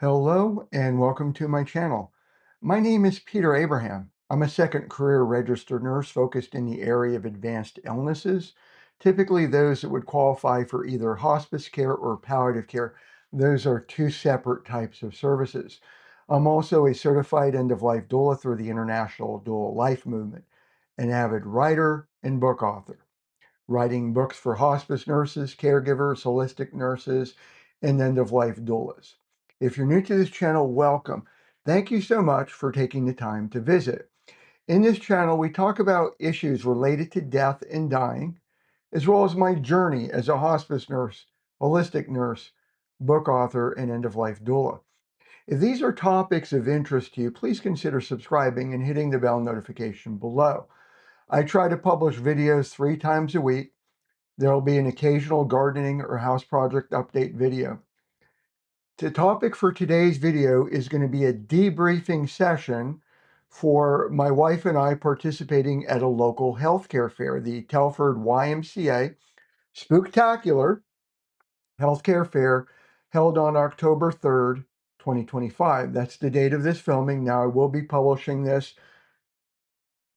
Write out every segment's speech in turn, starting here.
Hello and welcome to my channel. My name is Peter Abraham. I'm a second career registered nurse focused in the area of advanced illnesses, typically those that would qualify for either hospice care or palliative care. Those are two separate types of services. I'm also a certified end-of-life doula through the International Doula Life Movement, an avid writer and book author, writing books for hospice nurses, caregivers, holistic nurses, and end-of-life doulas. If you're new to this channel, welcome. Thank you so much for taking the time to visit. In this channel, we talk about issues related to death and dying, as well as my journey as a hospice nurse, holistic nurse, book author, and end-of-life doula. If these are topics of interest to you, please consider subscribing and hitting the bell notification below. I try to publish videos 3 times a week. There will be an occasional gardening or house project update video. The topic for today's video is going to be a debriefing session for my wife and I participating at a local healthcare fair, the Telford YMCA Spooktacular Healthcare Fair, held on October 3rd, 2025. That's the date of this filming. Now, I will be publishing this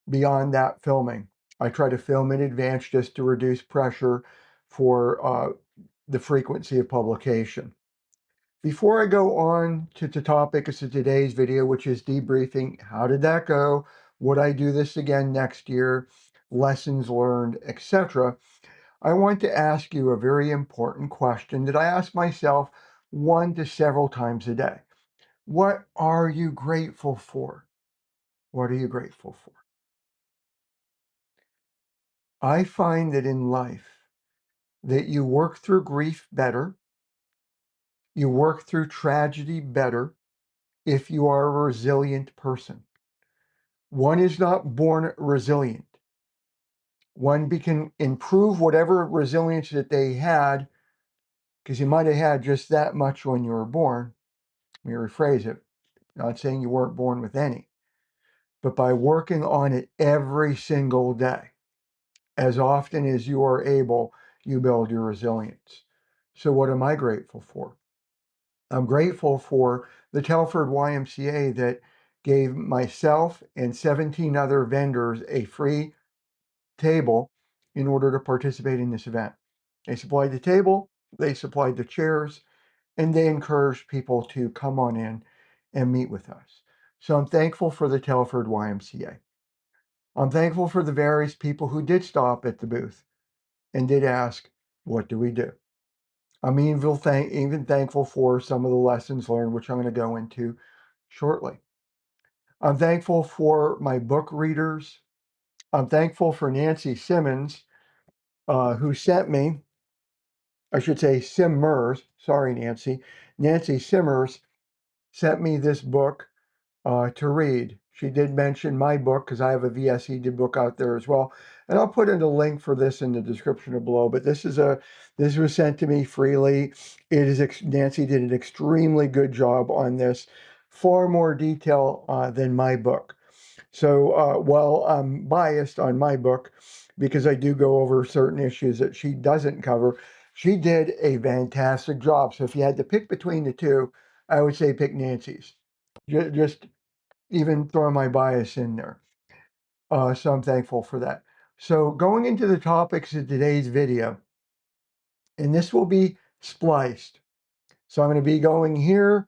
beyond that filming. I try to film in advance just to reduce pressure for the frequency of publication. Before I go on to the topic of today's video, which is debriefing, how did that go? Would I do this again next year? Lessons learned, etc. I want to ask you a very important question that I ask myself 1 to several times a day. What are you grateful for? What are you grateful for? I find that in life that you work through grief better, you work through tragedy better if you are a resilient person. One is not born resilient. One can improve whatever resilience that they had, because you might have had just that much when you were born. Let me rephrase it. Not saying you weren't born with any, but by working on it every single day, as often as you are able, you build your resilience. So what am I grateful for? I'm grateful for the Telford YMCA that gave myself and 17 other vendors a free table in order to participate in this event. They supplied the table, they supplied the chairs, and they encouraged people to come on in and meet with us. So I'm thankful for the Telford YMCA. I'm thankful for the various people who did stop at the booth and did ask, what do we do? I'm even thankful for some of the lessons learned, which I'm going to go into shortly. I'm thankful for my book readers. I'm thankful for Nancy Simmons, who sent me, I should say Simmers, sorry, Nancy. Nancy Simmers sent me this book to read. She did mention my book because I have a VSE book out there as well. And I'll put in a link for this in the description below. But this was sent to me freely. Nancy did an extremely good job on this, far more detail than my book. So while I'm biased on my book, because I do go over certain issues that she doesn't cover, she did a fantastic job. So if you had to pick between the two, I would say pick Nancy's. Just even throwing my bias in there. So I'm thankful for that. So going into the topics of today's video, and this will be spliced. So I'm going to be going here,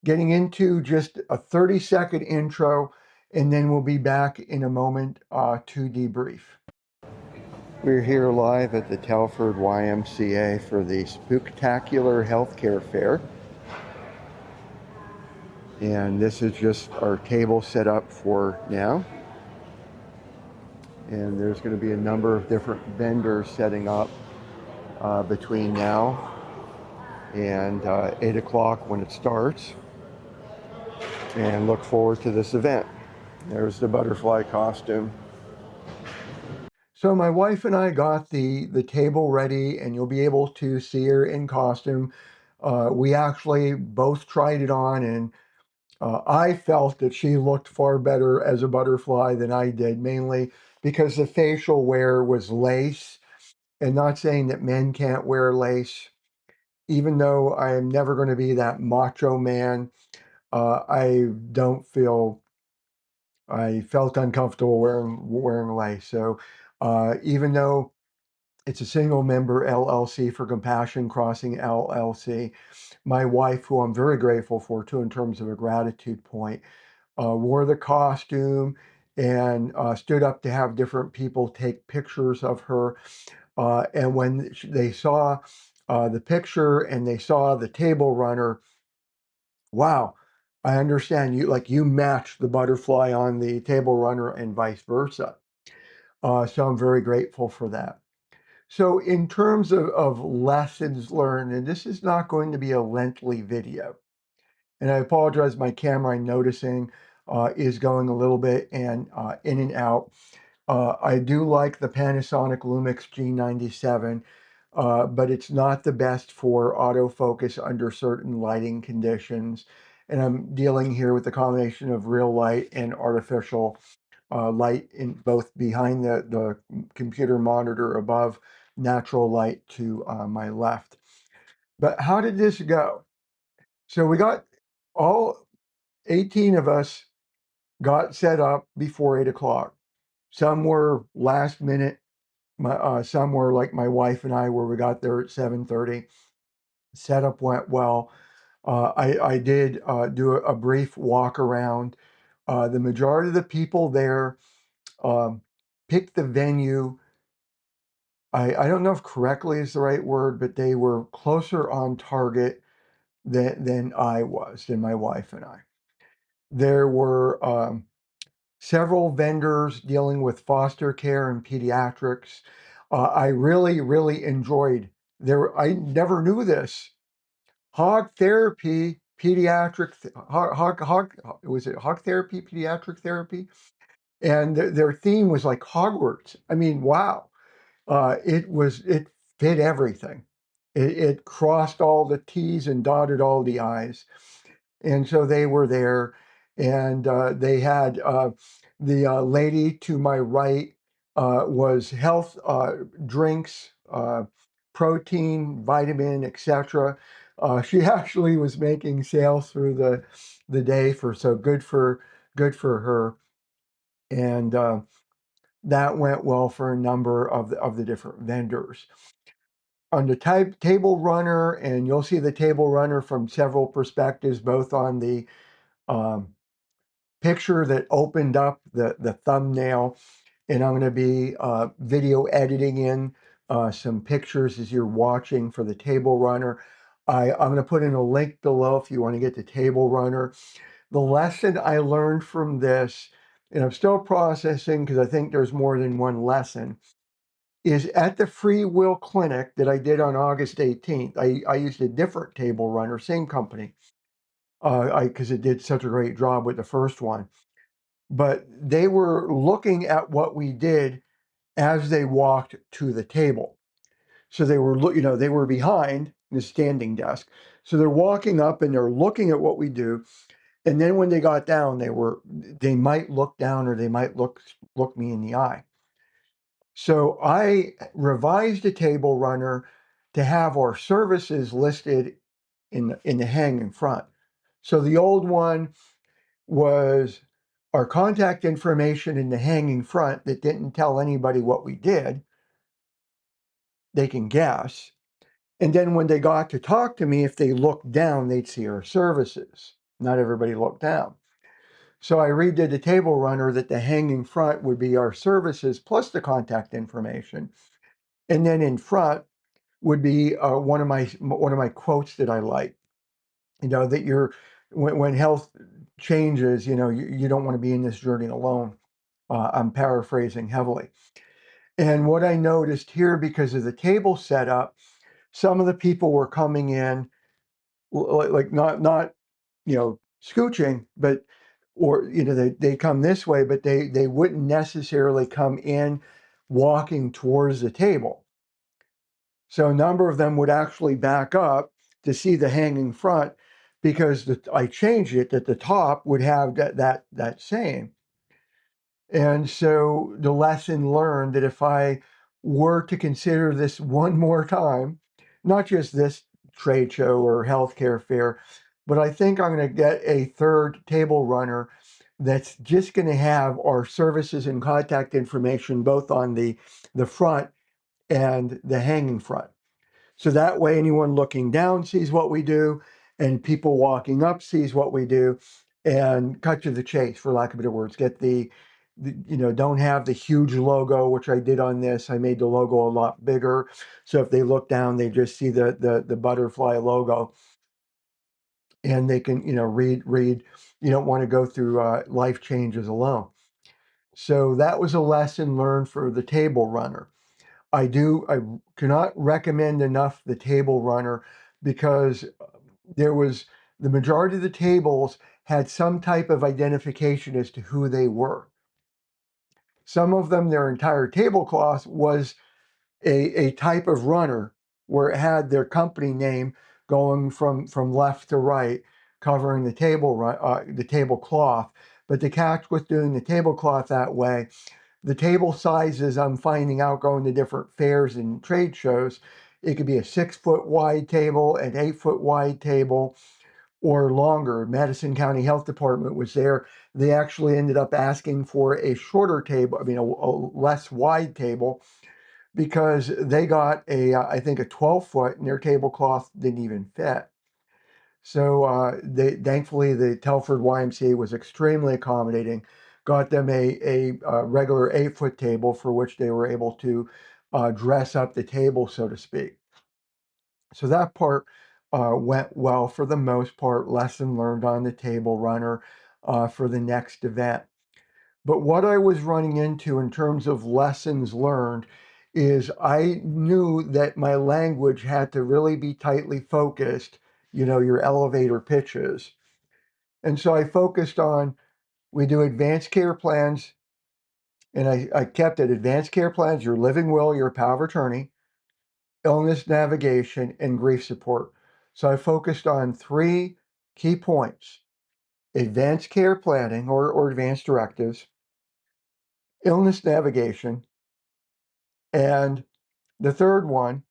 getting into just a 30-second intro, and then we'll be back in a moment to debrief. We're here live at the Telford YMCA for the Spooktacular Healthcare Fair. And this is just our table set up for now. And there's going to be a number of different vendors setting up between now and 8 o'clock when it starts. And look forward to this event. There's the butterfly costume. So my wife and I got the table ready, and you'll be able to see her in costume. We actually both tried it on, and I felt that she looked far better as a butterfly than I did, mainly because the facial wear was lace, and not saying that men can't wear lace. even though I am never going to be that macho man, I felt uncomfortable wearing lace. So even though it's a single member LLC for Compassion Crossing LLC, my wife, who I'm very grateful for too, in terms of a gratitude point, wore the costume and stood up to have different people take pictures of her. And when they saw the picture and they saw the table runner, wow, I understand you, like you matched the butterfly on the table runner and vice versa. So I'm very grateful for that. So in terms of lessons learned, and this is not going to be a lengthy video, and I apologize, my camera, I'm noticing, is going a little bit and in and out. I do like the Panasonic Lumix G97, but it's not the best for autofocus under certain lighting conditions. And I'm dealing here with the combination of real light and artificial light in both behind the computer monitor above, natural light to my left. But how did this go? So we got all 18 of us got set up before 8 o'clock. Some were last minute. Some were like my wife and I, where we got there at 7:30. Setup went well. I did do a brief walk around. The majority of the people there um, picked the venue. I don't know if correctly is the right word, but they were closer on target than I was, than my wife and I. There were several vendors dealing with foster care and pediatrics. I really, really enjoyed there. I never knew this. Hog therapy, pediatric, was it hog therapy, pediatric therapy? And their theme was like Hogwarts. I mean, wow. It fit everything. It crossed all the T's and dotted all the I's. And so they were there, and they had the lady to my right was health drinks, protein, vitamin, etc. She actually was making sales through the day, for so good for her, and that went well for a number of the different vendors. On the table runner, and you'll see the table runner from several perspectives, both on the um, picture that opened up the thumbnail, and I'm going to be video editing in some pictures as you're watching for the table runner. I'm going to put in a link below if you want to get the table runner. The lesson I learned from this, and I'm still processing because I think there's more than one lesson, is at the Free Will Clinic that I did on August 18th. I used a different table runner, same company, because it did such a great job with the first one. But they were looking at what we did as they walked to the table. So they were, they were behind the standing desk. So they're walking up and they're looking at what we do. And then when they got down, they might look down, or they might look me in the eye. So I revised a table runner to have our services listed in the hang in front. So the old one was our contact information in the hanging front that didn't tell anybody what we did. They can guess. And then when they got to talk to me, if they looked down, they'd see our services. Not everybody looked down. So I redid the table runner that the hanging front would be our services plus the contact information. And then in front would be one of my quotes that I like. That when health changes, you don't want to be in this journey alone. I'm paraphrasing heavily. And what I noticed here, because of the table setup, some of the people were coming in like not scooching, but they come this way, but they wouldn't necessarily come in walking towards the table. So a number of them would actually back up to see the hanging front, because I changed it that the top would have that saying. And so the lesson learned that if I were to consider this one more time, not just this trade show or healthcare fair. But I think I'm going to get a third table runner that's just going to have our services and contact information both on the front and the hanging front. So that way anyone looking down sees what we do and people walking up sees what we do, and cut to the chase, for lack of better words. Get don't have the huge logo, which I did on this. I made the logo a lot bigger. So if they look down, they just see the butterfly logo, and they can, read. You don't want to go through life changes alone. So that was a lesson learned for the table runner. I cannot recommend enough the table runner, because the majority of the tables had some type of identification as to who they were. Some of them, their entire tablecloth was a type of runner where it had their company name going from left to right, covering the tablecloth. But the catch with doing the tablecloth that way, the table sizes I'm finding out going to different fairs and trade shows, it could be a 6-foot wide table, an 8-foot wide table, or longer. Madison County Health Department was there. They actually ended up asking for a shorter table, a less wide table, because they got I think a 12-foot, and their tablecloth didn't even fit. So thankfully, the Telford YMCA was extremely accommodating, got them a regular 8-foot table for which they were able to dress up the table, so to speak. So that part went well for the most part. Lesson learned on the table runner for the next event. But what I was running into in terms of lessons learned is I knew that my language had to really be tightly focused, your elevator pitches. And so I focused on, we do advanced care plans, and I kept it advanced care plans, your living will, your power of attorney, illness navigation, and grief support. So I focused on 3 key points: advanced care planning or advanced directives, illness navigation, and the third one,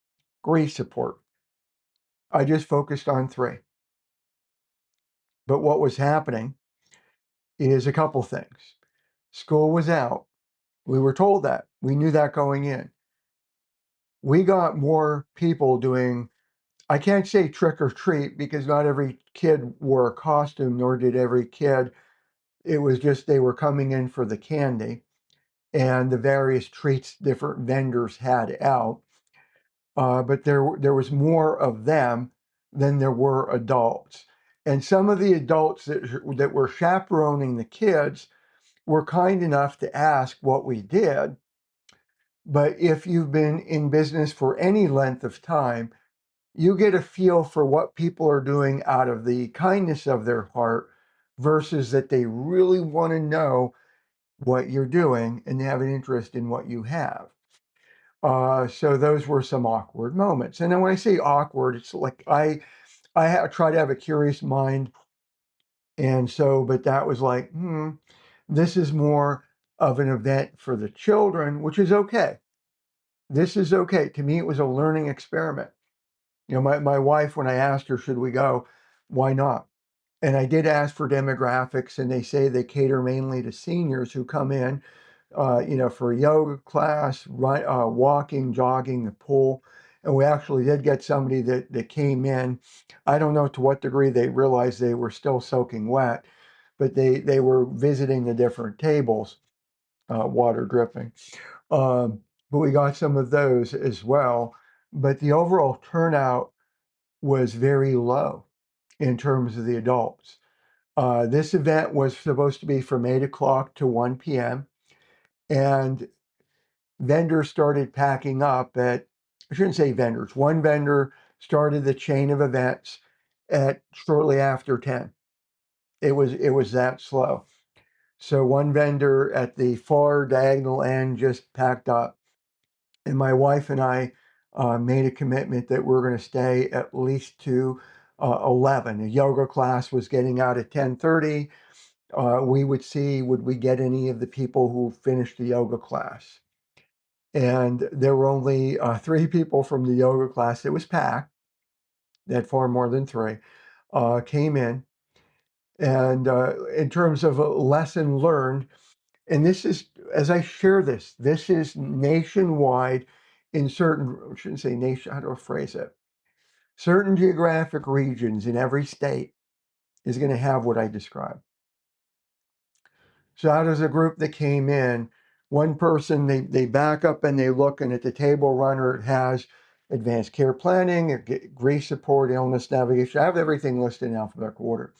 grief support. I just focused on 3. But what was happening is a couple things. School was out. We were told that. We knew that going in. We got more people doing, I can't say trick or treat, because not every kid wore a costume, nor did every kid. It was just they were coming in for the candy and the various treats different vendors had out. But there was more of them than there were adults. And some of the adults that were chaperoning the kids were kind enough to ask what we did. But if you've been in business for any length of time, you get a feel for what people are doing out of the kindness of their heart versus that they really want to know what you're doing and have an interest in what you have. So those were some awkward moments. And then when I say awkward, it's like I try to have a curious mind. And so, but that was like, this is more of an event for the children, which is okay. This is okay. To me, it was a learning experiment. My wife, when I asked her, should we go? Why not? And I did ask for demographics, and they say they cater mainly to seniors who come in, for a yoga class, walking, jogging, the pool. And we actually did get somebody that came in. I don't know to what degree they realized they were still soaking wet, but they were visiting the different tables, water dripping. But we got some of those as well. But the overall turnout was very low in terms of the adults. This event was supposed to be from 8 o'clock to 1 p.m. And vendors started packing up I shouldn't say vendors, one vendor started the chain of events at shortly after 10. It was that slow. So one vendor at the far diagonal end just packed up. And my wife and I made a commitment that we're going to stay at least to 11. A yoga class was getting out at 10:30. We would see, would we get any of the people who finished the yoga class? And there were only 3 people from the yoga class. It was packed. they had far more than 3, came in. And in terms of a lesson learned, and this is, as I share this, this is nationwide in certain, I shouldn't say nation, how do I phrase it? Certain geographic regions in every state is going to have what I described. So out of the group that came in, one person, they back up and they look, and at the table runner, it has advanced care planning, grief support, illness navigation. I have everything listed in alphabetical order.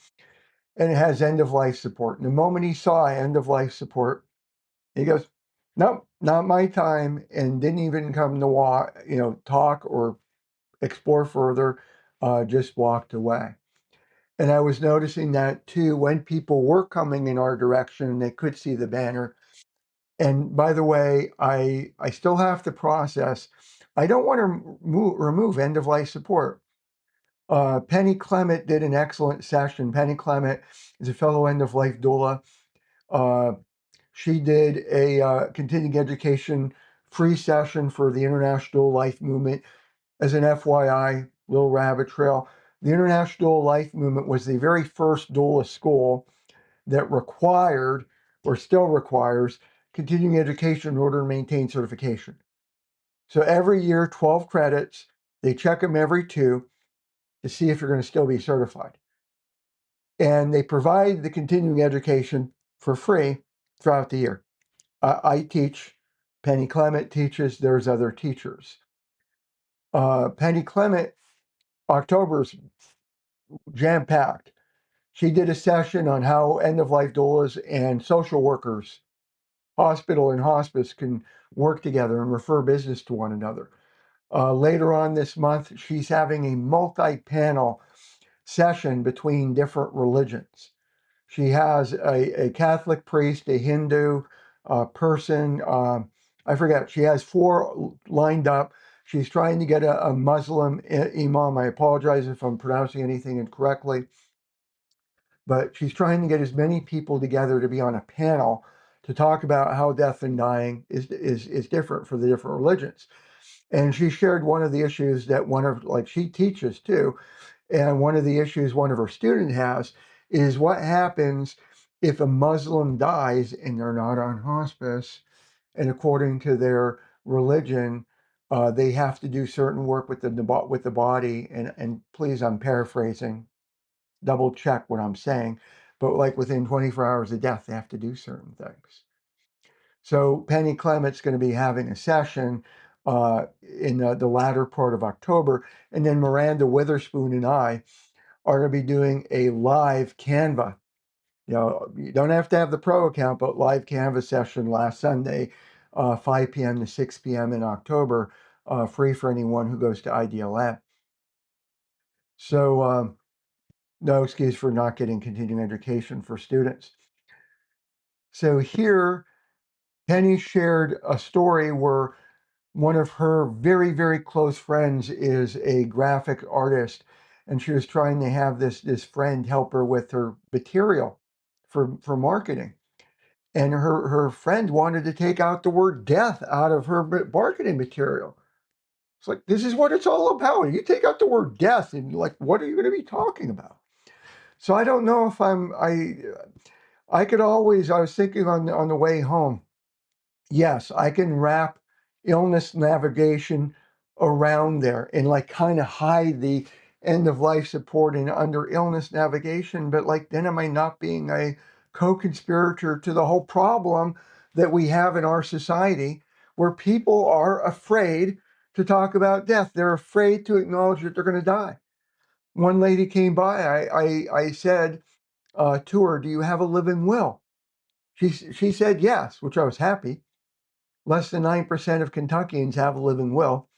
And it has end-of-life support. And the moment he saw end-of-life support, he goes, nope, not my time, and didn't even come to talk or explore further, just walked away. And I was noticing that too when people were coming in our direction and they could see the banner. And by the way, I still have to process. I don't want to remove end-of-life support. Penny Clement did an excellent session. Penny Clement is a fellow end-of-life doula. She did a continuing education free session for the International Life Movement. As an FYI, little rabbit trail, the International Life Movement was the very first doula school that required, or still requires, continuing education in order to maintain certification. So every year, 12 credits, they check them every 2 to see if you're going to still be certified. And they provide the continuing education for free throughout the year. I teach, Penny Clement teaches, there's other teachers. Penny Clement, October's jam-packed. She did a session on how end-of-life doulas and social workers, hospital and hospice, can work together and refer business to one another. Later on this month, she's having a multi-panel session between different religions. She has a Catholic priest, a Hindu person. I forget. She has 4 lined up. She's trying to get a Muslim imam. I apologize if I'm pronouncing anything incorrectly, but she's trying to get as many people together to be on a panel to talk about how death and dying is different for the different religions. And she shared one of the issues that she teaches too, and one of the issues one of her students has is what happens if a Muslim dies and they're not on hospice, and according to their religion, they have to do certain work with the body. And please, I'm paraphrasing, double check what I'm saying, but like within 24 hours of death, they have to do certain things. So Penny Clement's going to be having a session in the latter part of October, and then Miranda Witherspoon and I are going to be doing a live Canva. You don't have to have the pro account, but live Canva session last Sunday, 5 p.m. to 6 p.m. in October, free for anyone who goes to IDLM. So no excuse for not getting continuing education for students. So here, Penny shared a story where one of her very, very close friends is a graphic artist, and she was trying to have this friend help her with her material for marketing. And her friend wanted to take out the word death out of her marketing material. It's like, this is what it's all about. You take out the word death, and like, what are you going to be talking about? So I don't know if I could always, I was thinking on the way home, yes, I can wrap illness navigation around there and like kind of hide the end of life support and under illness navigation, but like then am I not being a co-conspirator to the whole problem that we have in our society where people are afraid to talk about death? They're afraid to acknowledge that they're going to die. One lady came by, I said to her, do you have a living will? She said yes, which I was happy. Less than 9% of Kentuckians have a living will.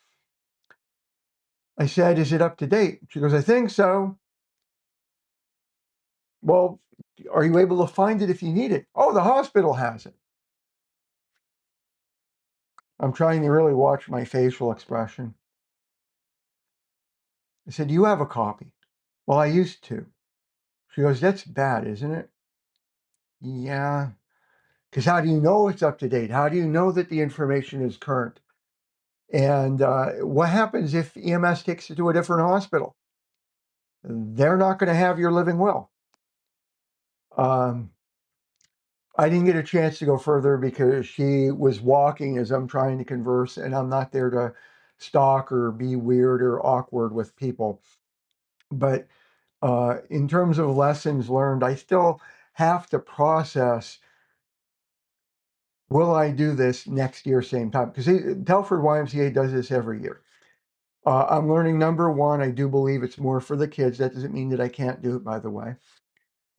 I said, is it up to date? She goes, I think so. Well, are you able to find it if you need it? Oh, the hospital has it. I'm trying to really watch my facial expression. I said, do you have a copy? Well, I used to. She goes, that's bad, isn't it? Yeah. Because how do you know it's up to date? How do you know that the information is current? And what happens if EMS takes it to a different hospital? they're not going to have your living will. I didn't get a chance to go further because she was walking as I'm trying to converse, and I'm not there to stalk or be weird or awkward with people. But in terms of lessons learned, I still have to process, will I do this next year, same time? Because Telford YMCA does this every year. I'm learning, number one, I do believe it's more for the kids. That doesn't mean that I can't do it, by the way.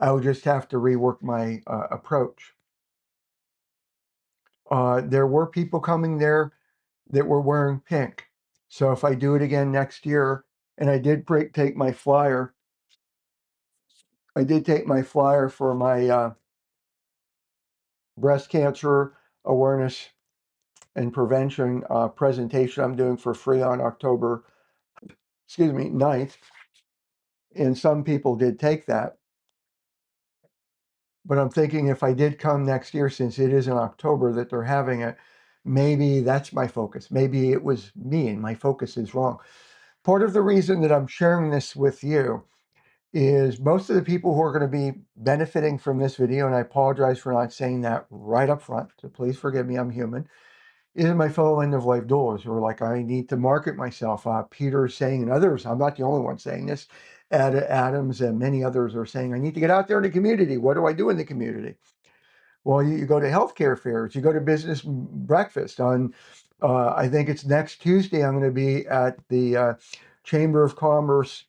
I would just have to rework my approach. There were people coming there that were wearing pink. So if I do it again next year, and I did take my flyer, for my breast cancer awareness and prevention presentation I'm doing for free on October, 9th. And some people did take that. But I'm thinking if I did come next year, since it is in October that they're having it, maybe that's my focus. Maybe it was me and my focus is wrong. Part of the reason that I'm sharing this with you is most of the people who are going to be benefiting from this video, and I apologize for not saying that right up front, so please forgive me, I'm human, is my fellow end-of-life doulas who are like, I need to market myself. Peter is saying, and others, I'm not the only one saying this, Adams and many others are saying, I need to get out there in the community. What do I do in the community? Well, you go to healthcare fairs, you go to business breakfast. On, I think it's next Tuesday, I'm going to be at the Chamber of Commerce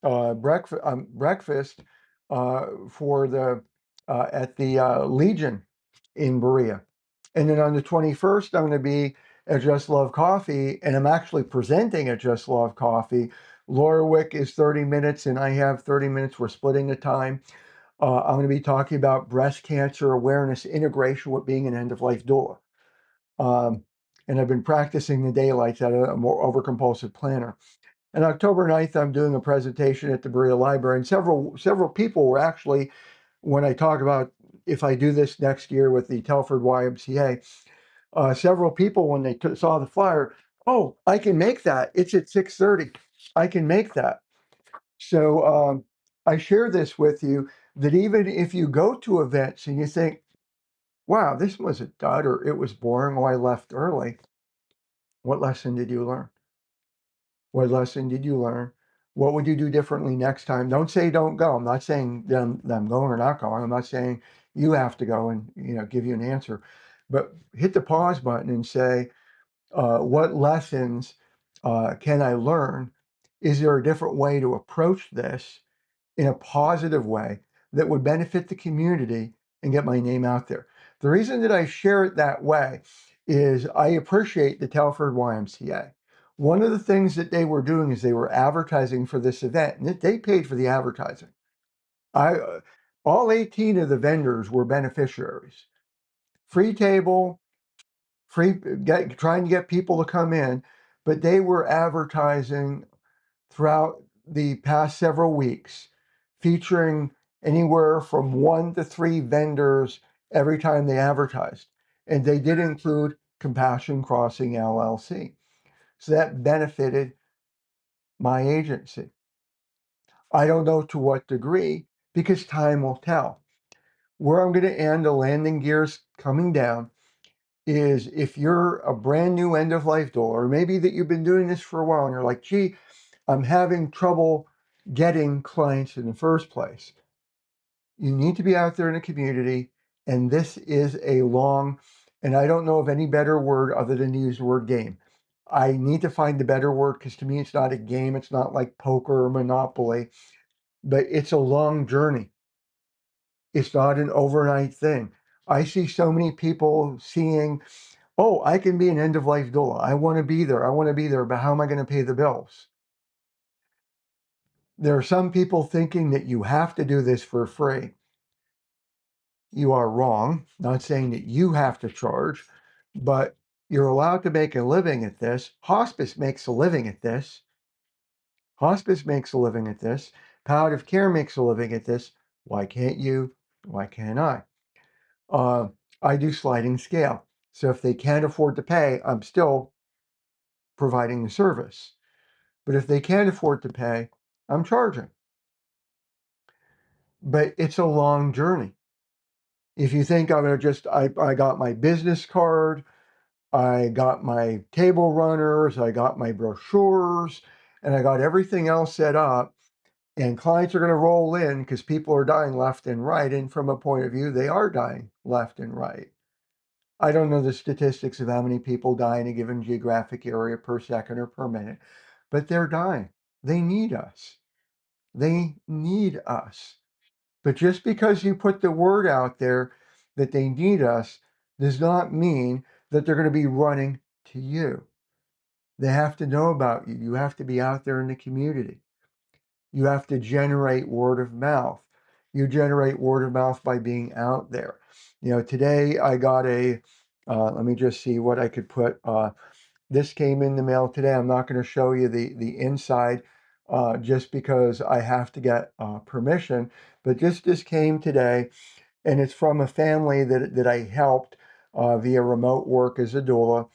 breakfast for the at the Legion in Berea. And then on the 21st, I'm going to be at Just Love Coffee, and I'm actually presenting at Just Love Coffee. Laura Wick is 30 minutes, and I have 30 minutes. We're splitting the time. I'm going to be talking about breast cancer awareness integration with being an end-of-life doula. And I've been practicing the daylights at a more overcompulsive planner. And October 9th, I'm doing a presentation at the Berea Library, and several people were actually, when I talk about if I do this next year with the Telford YMCA, several people, when they saw the flyer, oh, I can make that. It's at 6:30. I can make that. So I share this with you, that even if you go to events and you think, wow, this was a dud, or it was boring, or I left early, what lesson did you learn? What lesson did you learn? What would you do differently next time? Don't say don't go. I'm not saying them going or not going. I'm not saying you have to go and give you an answer, but hit the pause button and say, what lessons can I learn? Is there a different way to approach this in a positive way that would benefit the community and get my name out there? The reason that I share it that way is I appreciate the Telford YMCA. One of the things that they were doing is they were advertising for this event, and they paid for the advertising. All 18 of the vendors were beneficiaries. Free table, trying to get people to come in, but they were advertising throughout the past several weeks, featuring anywhere from 1 to 3 vendors every time they advertised. And they did include Compassion Crossing LLC. So that benefited my agency. I don't know to what degree, because time will tell. Where I'm going to end, the landing gears coming down, is if you're a brand new end-of-life doula, or maybe that you've been doing this for a while and you're like, gee, I'm having trouble getting clients in the first place. You need to be out there in the community, and this is a long, and I don't know of any better word other than to use the word game. I need to find a better word, because to me it's not a game. It's not like poker or Monopoly, but it's a long journey. It's not an overnight thing. I see so many people seeing, oh, I can be an end-of-life doula. I want to be there. I want to be there, but how am I going to pay the bills? There are some people thinking that you have to do this for free. You are wrong. Not saying that you have to charge, but you're allowed to make a living at this. Hospice makes a living at this. Hospice makes a living at this. Palliative care makes a living at this. Why can't you? Why can't I? I do sliding scale. So if they can't afford to pay, I'm still providing the service. But if they can't afford to pay, I'm charging. But it's a long journey. If you think I'm going to just, I got my business card, I got my table runners, I got my brochures, and I got everything else set up, and clients are going to roll in because people are dying left and right. And from a point of view, they are dying left and right. I don't know the statistics of how many people die in a given geographic area per second or per minute, but they're dying. They need us. They need us. But just because you put the word out there that they need us does not mean that they're going to be running to you. They have to know about you. You have to be out there in the community. You have to generate word of mouth. You generate word of mouth by being out there. You know, today I got let me just see what I could put. This came in the mail today. I'm not going to show you the inside just because I have to get permission. But this came today, and it's from a family that I helped via remote work as a doula.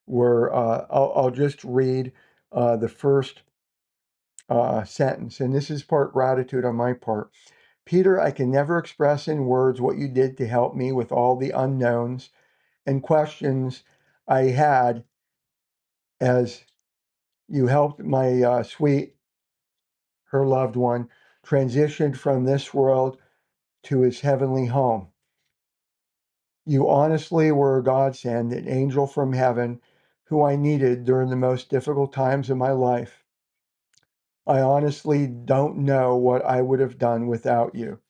Where I'll just read the first sentence, and this is part gratitude on my part. Peter, I can never express in words what you did to help me with all the unknowns and questions I had as you helped my sweet, her loved one, transitioned from this world to his heavenly home. You honestly were a godsend, an angel from heaven who I needed during the most difficult times of my life. I honestly don't know what I would have done without you.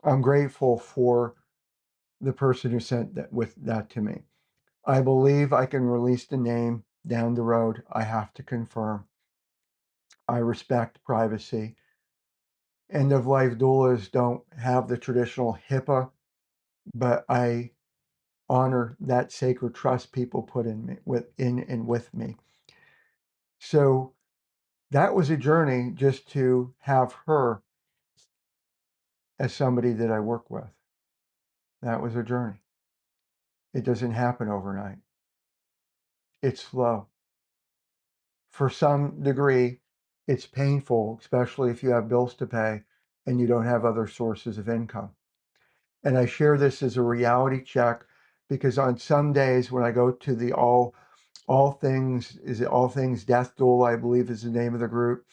I'm grateful for the person who sent that to me. I believe I can release the name down the road. I have to confirm. I respect privacy. End of life doulas don't have the traditional HIPAA, but I honor that sacred trust people put in me with me. So that was a journey just to have her as somebody that I work with. That was a journey. It doesn't happen overnight. It's slow. For some degree, it's painful, especially if you have bills to pay and you don't have other sources of income. And I share this as a reality check because on some days when I go to the all things, is it All Things Death Doula, I believe is the name of the group.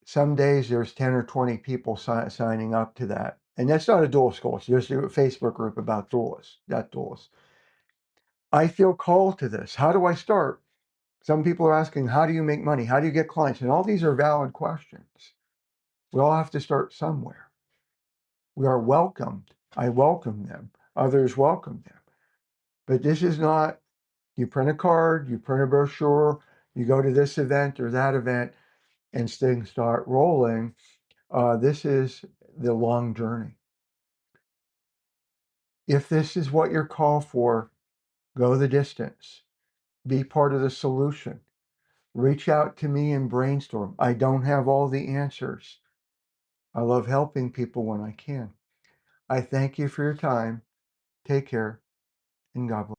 Some days there's 10 or 20 people signing up to that. And that's not a doula school. It's just a Facebook group about doulas, death doulas. I feel called to this. How do I start? Some people are asking, how do you make money? How do you get clients? And all these are valid questions. We all have to start somewhere. We are welcomed. I welcome them. Others welcome them. But this is not, you print a card, you print a brochure, you go to this event or that event, and things start rolling. This is the long journey. If this is what you're called for, go the distance. Be part of the solution. Reach out to me and brainstorm. I don't have all the answers. I love helping people when I can. I thank you for your time. Take care, and God bless.